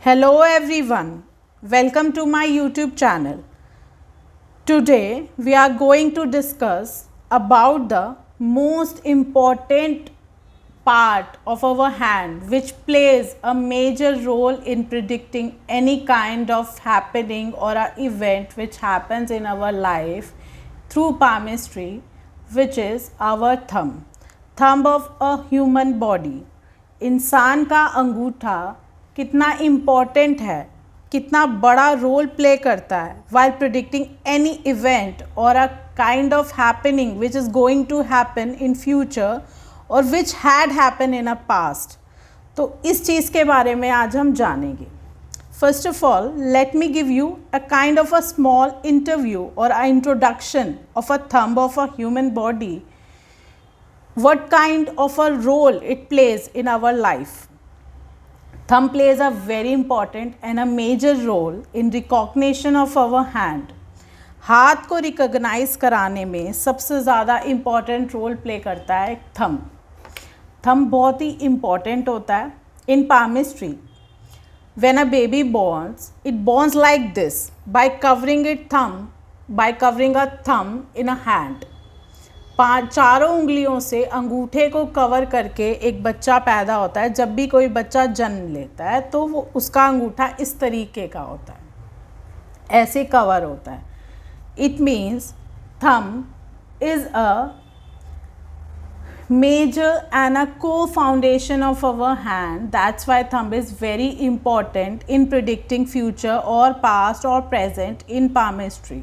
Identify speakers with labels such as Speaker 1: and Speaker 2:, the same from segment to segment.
Speaker 1: Hello everyone, welcome to my YouTube channel. Today we are going to discuss about the most important part of our hand which plays a major role in predicting any kind of happening or a event which happens in our life through palmistry, which is our thumb of a human body. इंसान का अंगूठा कितना important है, कितना बड़ा role play करता है while predicting any event or a kind of happening which is going to happen in future or which had happened in a past. तो इस चीज़ के बारे में आज हम जानेंगे. First of all, let me give you a kind of a small interview or an introduction of a thumb of a human body. What kind of a role it plays in our life. Thumb plays a very important and a major role in recognition of our hand. हाथ को recognise कराने में सबसे ज़्यादा important role play करता है thumb बहुत ही important होता है इन palmistry. When a baby borns, it borns like this by covering a thumb in a hand. चारों उंगलियों से अंगूठे को कवर करके एक बच्चा पैदा होता है. जब भी कोई बच्चा जन्म लेता है तो वो उसका अंगूठा इस तरीके का होता है, ऐसे कवर होता है. It means thumb is a major and a co-foundation of our hand. That's why thumb is very important in predicting future or past or present in palmistry.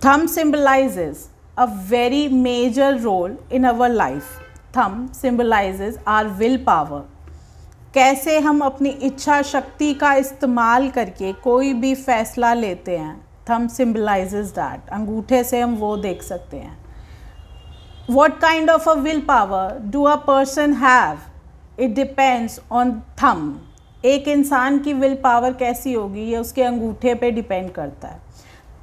Speaker 1: Thumb symbolizes a very major role in our life. Thumb symbolizes our willpower. कैसे हम अपनी इच्छा शक्ति का इस्तेमाल करके कोई भी फैसला लेते हैं. Thumb symbolizes that. अंगूठे से हम वो देख सकते हैं. What kind of a willpower do a person have? It depends on thumb. एक इंसान की विल पावर कैसी होगी ये उसके अंगूठे पे डिपेंड करता है.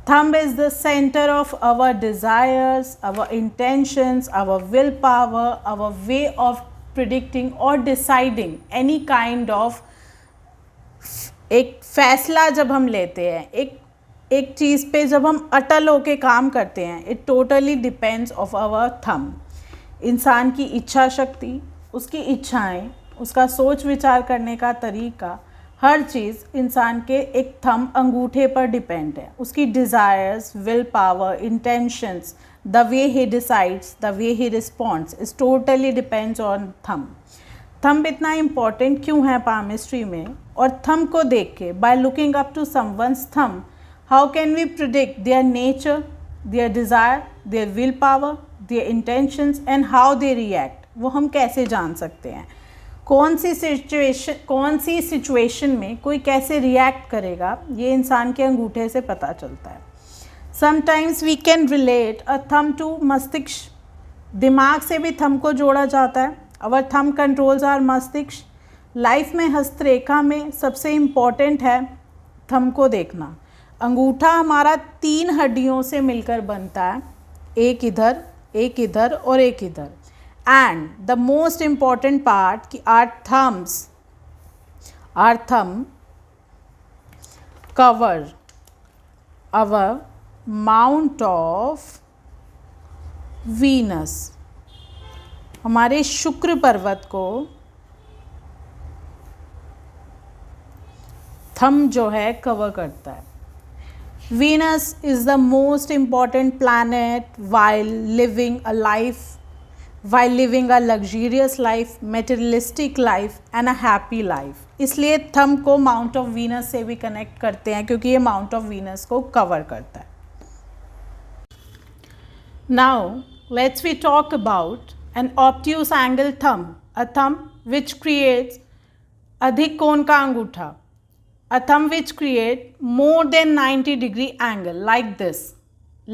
Speaker 1: Thumb is the center of our desires, our intentions, our willpower, our way of predicting or deciding any kind of एक फैसला जब हम लेते हैं, एक चीज़ पे जब हम अटल होके काम करते हैं, it totally depends of our thumb. इंसान की इच्छा शक्ति, उसकी इच्छाएं, उसका सोच विचार करने का तरीका, हर चीज़ इंसान के एक थंब अंगूठे पर डिपेंड है. उसकी desires, will power, intentions, the way he decides, the way he responds is totally depends on thumb. Thumb इतना इम्पॉर्टेंट क्यों है palmistry में? और थंब को देख के by looking up to someone's thumb, how can we predict their nature, their desire, their willpower, their intentions and how they react? वो हम कैसे जान सकते हैं कौन सी सिचुएशन में कोई कैसे रिएक्ट करेगा, ये इंसान के अंगूठे से पता चलता है. Sometimes we can relate a thumb to मस्तिष्क. दिमाग से भी थंब को जोड़ा जाता है. अवर थंब कंट्रोल्स आवर मस्तिष्क. लाइफ में हस्तरेखा में सबसे इम्पॉर्टेंट है थंब को देखना. अंगूठा हमारा 3 हड्डियों से मिलकर बनता है, एक इधर और एक इधर. And the most important part कि our thumb cover our mount of Venus. हमारे शुक्र पर्वत को थंब जो है कवर करता है. Venus is the most important planet while living a luxurious life, materialistic life and a happy life. इसलिए थंब को माउंट ऑफ वीनस से भी कनेक्ट करते हैं क्योंकि ये माउंट ऑफ वीनस को कवर करता है. Now let's we talk about an obtuse angle thumb, a thumb which creates अधिक कोण का अंगूठा. A thumb which create more than 90-degree angle like this.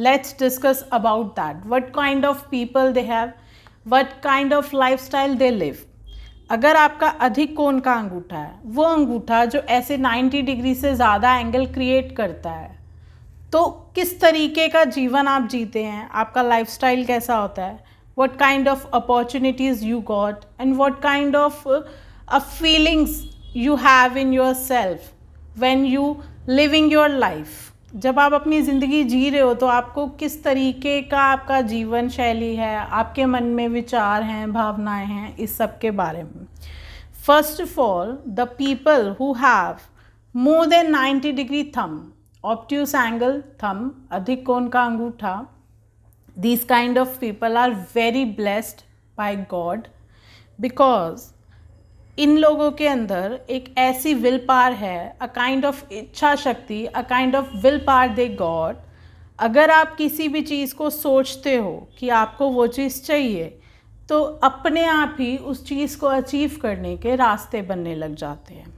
Speaker 1: Let's discuss about that. What kind of people they have, what kind of lifestyle they live. अगर आपका अधिक कोण का अंगूठा है, वो अंगूठा जो ऐसे 90 डिग्री से ज़्यादा एंगल क्रिएट करता है, तो किस तरीके का जीवन आप जीते हैं, आपका लाइफस्टाइल कैसा होता है, what kind of opportunities you got and what kind of a feelings you have in yourself when you living your life. जब आप अपनी ज़िंदगी जी रहे हो तो आपको किस तरीके का आपका जीवन शैली है, आपके मन में विचार हैं, भावनाएं हैं, इस सब के बारे में. First of all, the people who have more than 90 degree thumb, obtuse angle thumb, अधिक कोण का अंगूठा, these kind of people are very blessed by God, because इन लोगों के अंदर एक ऐसी विल पावर है, अ काइंड ऑफ इच्छा शक्ति, a kind of will power they God. अगर आप किसी भी चीज़ को सोचते हो कि आपको वो चीज़ चाहिए, तो अपने आप ही उस चीज़ को अचीव करने के रास्ते बनने लग जाते हैं.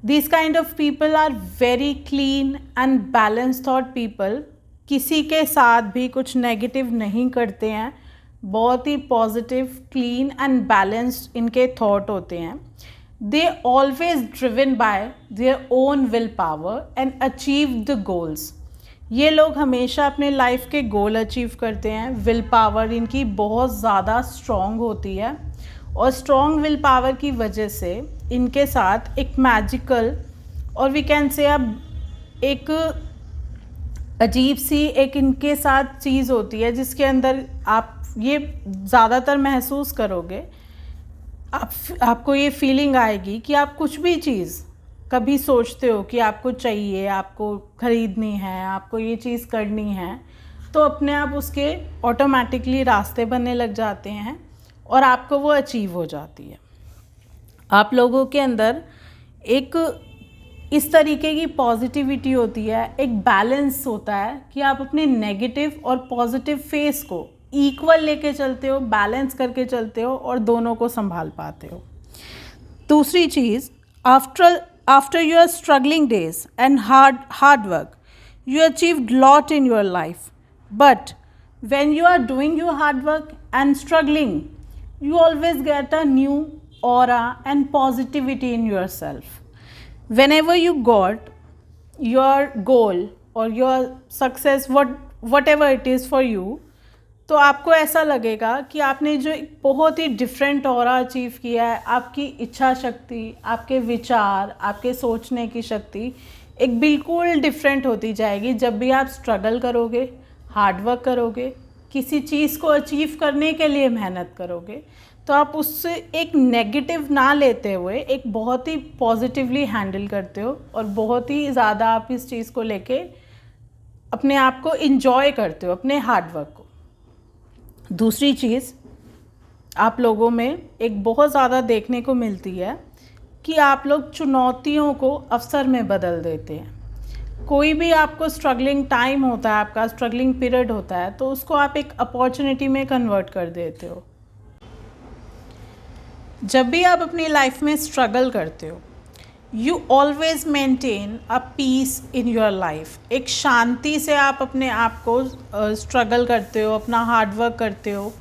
Speaker 1: This kind of people are very clean and balance thought people. किसी के साथ भी कुछ नेगेटिव नहीं करते हैं, बहुत ही पॉजिटिव, क्लीन एंड बैलेंस्ड इनके थॉट होते हैं. They always driven by their own will power and achieve the goals. ये लोग हमेशा अपने लाइफ के गोल अचीव करते हैं. विल पावर इनकी बहुत ज़्यादा स्ट्रॉन्ग होती है, और स्ट्रॉन्ग विल पावर की वजह से इनके साथ एक मैजिकल, और वी कैन से अब एक अजीब सी एक इनके साथ चीज़ होती है जिसके अंदर आप ये ज़्यादातर महसूस करोगे. आपको ये फीलिंग आएगी कि आप कुछ भी चीज़ कभी सोचते हो कि आपको चाहिए, आपको ख़रीदनी है, आपको ये चीज़ करनी है, तो अपने आप उसके ऑटोमेटिकली रास्ते बनने लग जाते हैं और आपको वो अचीव हो जाती है. आप लोगों के अंदर एक इस तरीके की पॉजिटिविटी होती है, एक बैलेंस होता है कि आप अपने नेगेटिव और पॉजिटिव फेस को इक्वल लेके चलते हो, बैलेंस करके चलते हो और दोनों को संभाल पाते हो. दूसरी चीज़, after your struggling days and hard work, you achieved lot in your life, but when you are doing your hard work and struggling, you always get a new aura and positivity in yourself. Whenever you got your goal or your success, whatever it is for you, तो आपको ऐसा लगेगा कि आपने जो एक बहुत ही different aura achieve किया है. आपकी इच्छा शक्ति, आपके विचार, आपके सोचने की शक्ति एक बिल्कुल डिफरेंट होती जाएगी जब भी आप स्ट्रगल करोगे, हार्डवर्क करोगे, किसी चीज़ को अचीव करने के लिए मेहनत करोगे. तो आप उससे एक नेगेटिव ना लेते हुए एक बहुत ही पॉजिटिवली हैंडल करते हो और बहुत ही ज़्यादा आप इस चीज़ को लेके अपने आप को इन्जॉय करते हो, अपने हार्डवर्क को. दूसरी चीज़ आप लोगों में एक बहुत ज़्यादा देखने को मिलती है कि आप लोग चुनौतियों को अवसर में बदल देते हैं. कोई भी आपको स्ट्रगलिंग टाइम होता है, आपका स्ट्रगलिंग पीरियड होता है, तो उसको आप एक अपॉर्चुनिटी में कन्वर्ट कर देते हो. जब भी आप अपनी लाइफ में स्ट्रगल करते हो, you always maintain a peace in your life. एक शांति से आप अपने आप को स्ट्रगल करते हो, अपना हार्डवर्क करते हो.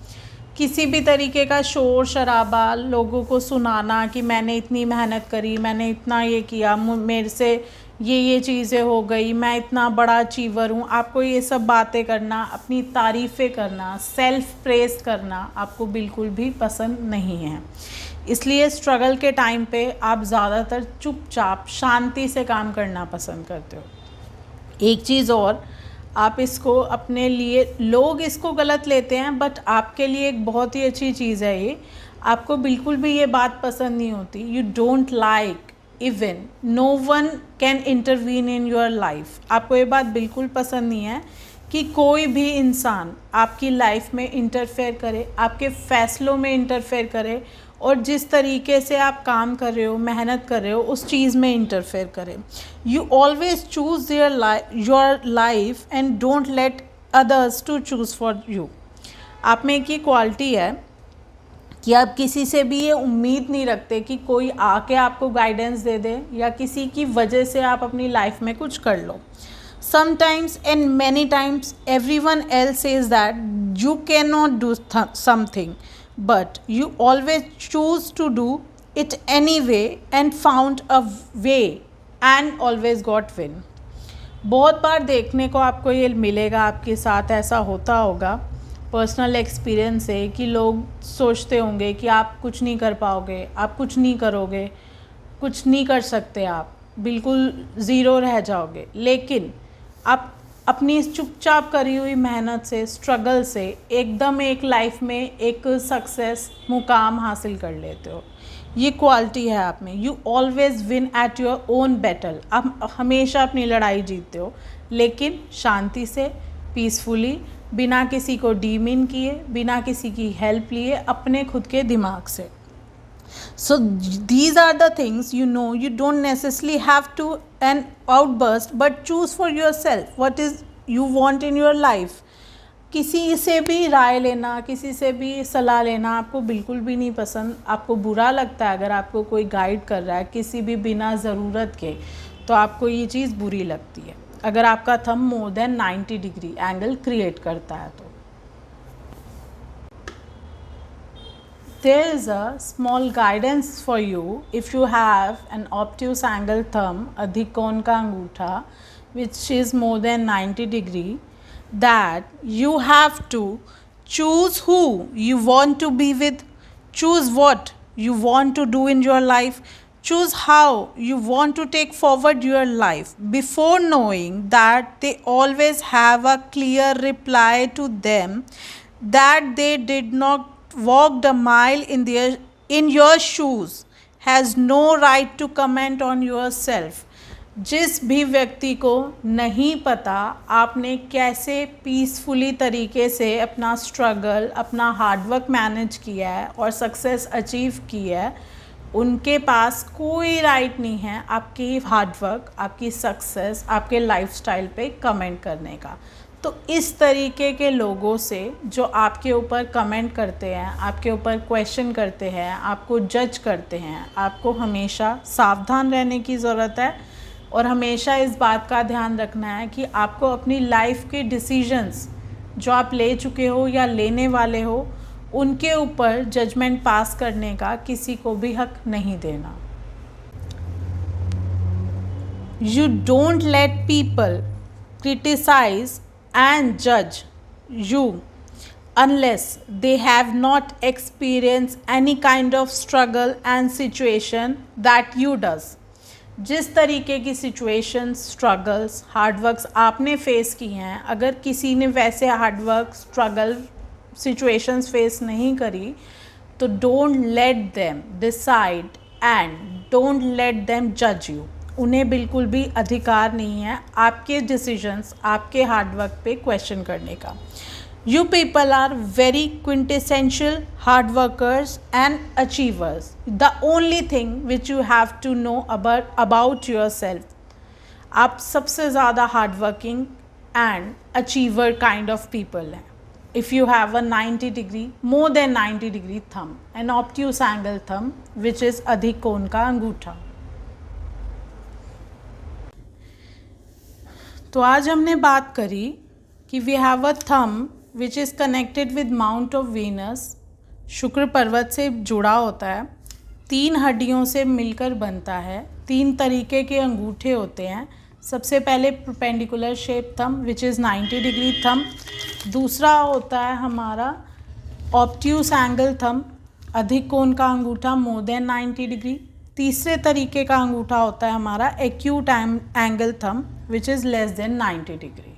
Speaker 1: किसी भी तरीके का शोर शराबा, लोगों को सुनाना कि मैंने इतनी मेहनत करी, मैंने इतना ये किया, मेरे से ये चीज़ें हो गई, मैं इतना बड़ा अचीवर हूँ, आपको ये सब बातें करना, अपनी तारीफ़ें करना, सेल्फ प्रेज़ करना आपको बिल्कुल भी पसंद नहीं है. इसलिए स्ट्रगल के टाइम पे आप ज़्यादातर चुपचाप शांति से काम करना पसंद करते हो. एक चीज़ और, आप इसको अपने लिए, लोग इसको गलत लेते हैं, बट आपके लिए एक बहुत ही अच्छी चीज़ है ये. आपको बिल्कुल भी ये बात पसंद नहीं होती, you don't like even know one can intervene in your life. आपको ये बात बिल्कुल पसंद नहीं है कि कोई भी इंसान आपकी लाइफ में इंटरफेयर करे, आपके फैसलों में इंटरफेयर करे, और जिस तरीके से आप काम कर रहे हो, मेहनत कर रहे हो, उस चीज़ में इंटरफेयर करें. You always choose your life and don't let others to choose for you. आप में एक ये क्वालिटी है कि आप किसी से भी ये उम्मीद नहीं रखते कि कोई आके आपको गाइडेंस दे दे या किसी की वजह से आप अपनी लाइफ में कुछ कर लो. Sometimes and many times everyone else says that you cannot do something, but you always choose to do it anyway and found a way and always got win. बहुत बार देखने को आपको ये मिलेगा, आपके साथ ऐसा होता होगा, पर्सनल एक्सपीरियंस है कि लोग सोचते होंगे कि आप कुछ नहीं कर पाओगे, आप कुछ नहीं करोगे, कुछ नहीं कर सकते, आप बिल्कुल ज़ीरो रह जाओगे। लेकिन आप अपनी चुपचाप करी हुई मेहनत से, स्ट्रगल से एकदम एक लाइफ में एक सक्सेस मुकाम हासिल कर लेते हो। ये क्वालिटी है आप में। You always win at your own battle. आप हमेशा अपनी लड़ाई जीतते हो, लेकिन शांति से, पीसफुली, बिना किसी को डीमिन किए, बिना किसी की हेल्प लिए, अपने खुद के दिमाग से। So these are the things, you don't necessarily have to an outburst, but choose for yourself what is you want in your life. किसी से भी राय लेना, किसी से भी सलाह लेना आपको बिल्कुल भी नहीं पसंद। आपको बुरा लगता है अगर आपको कोई गाइड कर रहा है किसी भी बिना ज़रूरत के, तो आपको ये चीज़ बुरी लगती है अगर आपका thumb more than 90 degree angle create करता है। तो there is a small guidance for you if you have an obtuse angle thumb, अधिक कोण का अंगूठा, which is more than 90 degree, that you have to choose who you want to be with, choose what you want to do in your life, choose how you want to take forward your life before knowing that they always have a clear reply to them, that they did not walked a mile in your shoes has no right to comment on yourself. जिस भी व्यक्ति को नहीं पता आपने कैसे peacefully तरीके से अपना स्ट्रगल, अपना हार्डवर्क मैनेज किया है और सक्सेस अचीव की है, उनके पास कोई राइट नहीं है आपकी हार्डवर्क, आपकी सक्सेस, आपके लाइफस्टाइल पे कमेंट करने का। तो इस तरीके के लोगों से जो आपके ऊपर कमेंट करते हैं, आपके ऊपर क्वेश्चन करते हैं, आपको जज करते हैं, आपको हमेशा सावधान रहने की ज़रूरत है और हमेशा इस बात का ध्यान रखना है कि आपको अपनी लाइफ के डिसीजंस जो आप ले चुके हो या लेने वाले हो, उनके ऊपर जजमेंट पास करने का किसी को भी हक नहीं देना। You don't let people criticize and judge you unless they have not experienced any kind of struggle and situation that you does. जिस तरीके की सिचुएशंस, स्ट्रगल्स, हार्डवर्क्स आपने फेस की हैं, अगर किसी ने वैसे हार्डवर्क, स्ट्रगल, सिचुएशंस फेस नहीं करी, तो don't let them decide and don't let them जज यू। उन्हें बिल्कुल भी अधिकार नहीं है आपके डिसीजंस, आपके हार्डवर्क पे क्वेश्चन करने का। You people are very quintessential hard workers and achievers. The only thing which you have to know about yourself, आप सबसे ज़्यादा hard working and achiever kind of people हैं। If you have a 90 degree, more than 90 degree thumb, an obtuse angle thumb, which is अधिक कोण का अंगूठा। तो आज हमने बात करी कि we have a thumb which is connected with mount of Venus, शुक्र पर्वत से जुड़ा होता है, 3 हड्डियों से मिलकर बनता है, 3 तरीके के अंगूठे होते हैं। सबसे पहले perpendicular shape thumb which is 90 degree thumb, दूसरा होता है हमारा ऑब्ट्यूस एंगल थंब, अधिक कोण का अंगूठा मोर देन 90 डिग्री, तीसरे तरीके का अंगूठा होता है हमारा acute angle thumb which is less than 90 degree.